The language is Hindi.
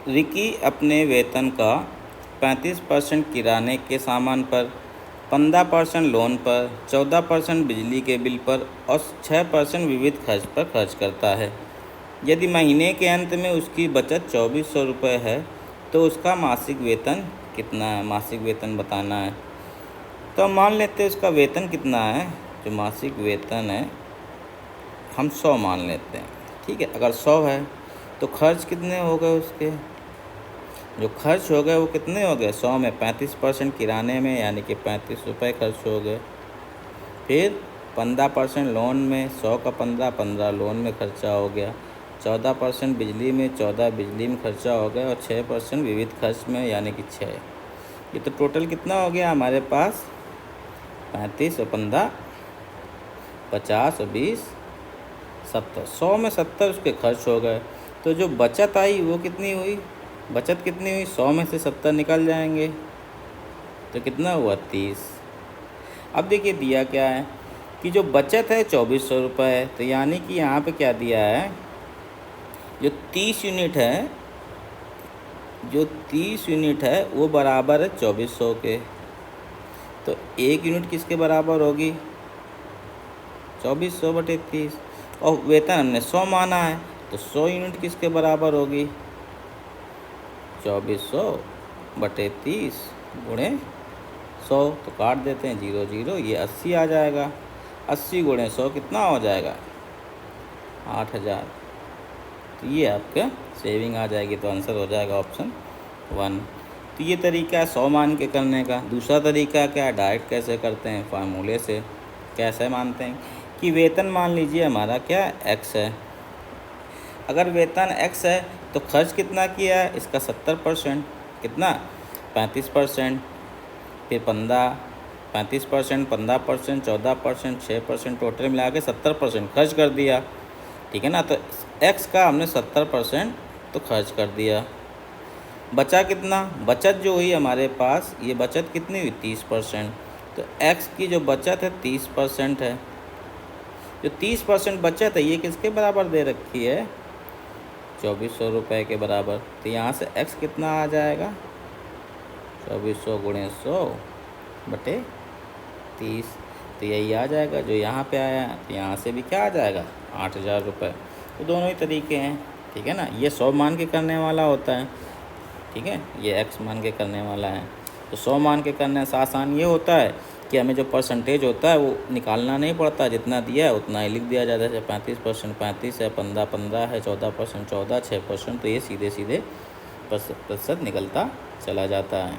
रिकी अपने वेतन का 35% किराने के सामान पर, 15% लोन पर, 14% बिजली के बिल पर और 6% विविध खर्च पर खर्च करता है। यदि महीने के अंत में उसकी बचत 2400 रुपये है तो उसका मासिक वेतन कितना है? मासिक वेतन बताना है। तो हम मान लेते हैं उसका वेतन कितना है। जो मासिक वेतन है हम 100 मान लेते हैं, ठीक है। अगर 100 है तो खर्च कितने हो गए उसके? जो खर्च हो गए वो कितने हो गए? 100 में 35% किराने में, यानी कि 35 रुपये खर्च हो गए। फिर 15% लोन में, 100 का 15 लोन में खर्चा हो गया। 14% बिजली में, 14 बिजली में खर्चा हो गया। और 6% विविध खर्च में, यानी कि 6। ये तो टोटल कितना हो गया हमारे पास? 35 और 15 50 और 20 70। 100 में 70 उसके खर्च हो गए। तो जो बचत आई वो कितनी हुई? बचत कितनी हुई? 100 में से 70 निकल जाएंगे तो कितना हुआ? 30। अब देखिए दिया क्या है कि जो बचत है 2400 रुपये है। तो यानी कि यहाँ पे क्या दिया है, जो 30 यूनिट है वो बराबर है 2400 के। तो 1 यूनिट किसके बराबर होगी? 2400 बटे 30। और वेतन हमने 100 माना है तो 100 यूनिट किसके बराबर होगी? 2400 बटे 30 गुणे 100। तो काट देते हैं 0 0, ये 80 आ जाएगा। 80 गुणे 100 कितना हो जाएगा? 8000। तो ये आपका सेविंग आ जाएगी। तो आंसर हो जाएगा ऑप्शन 1। तो ये तरीका है 100 मान के करने का। दूसरा तरीका क्या है? डायरेक्ट कैसे करते हैं? फार्मूले से। कैसे मानते हैं कि वेतन मान लीजिए हमारा क्या x है। अगर वेतन x है तो खर्च कितना किया है? इसका 70%। कितना? 35%। फिर 35%, 15%, 14%, 6%, टोटल मिला के 70% खर्च कर दिया, ठीक है ना। तो x का हमने 70% तो खर्च कर दिया। बचा कितना? बचत जो हुई हमारे पास, ये बचत कितनी हुई? 30%। तो x की जो बचत है 30% है। जो 30% बचत है ये किसके बराबर दे रखी है? 2400 रुपये के बराबर। तो यहाँ से x कितना आ जाएगा? 2400 गुणे 100 बटे 30। तो यही आ जाएगा जो यहाँ पे आया। तो यहाँ से भी क्या आ जाएगा? 8000 रुपये। तो दोनों ही तरीके हैं, ठीक है ना। ये 100 मान के करने वाला होता है, ठीक है। ये x मान के करने वाला है। तो 100 मान के करने से आसान ये होता है कि हमें जो परसेंटेज होता है वो निकालना नहीं पड़ता। जितना दिया है उतना ही लिख दिया जाता है। जैसे 35% 35 है, 15 है, 14% 14, 6%। तो ये सीधे सीधे प्रतिशत निकलता चला जाता है।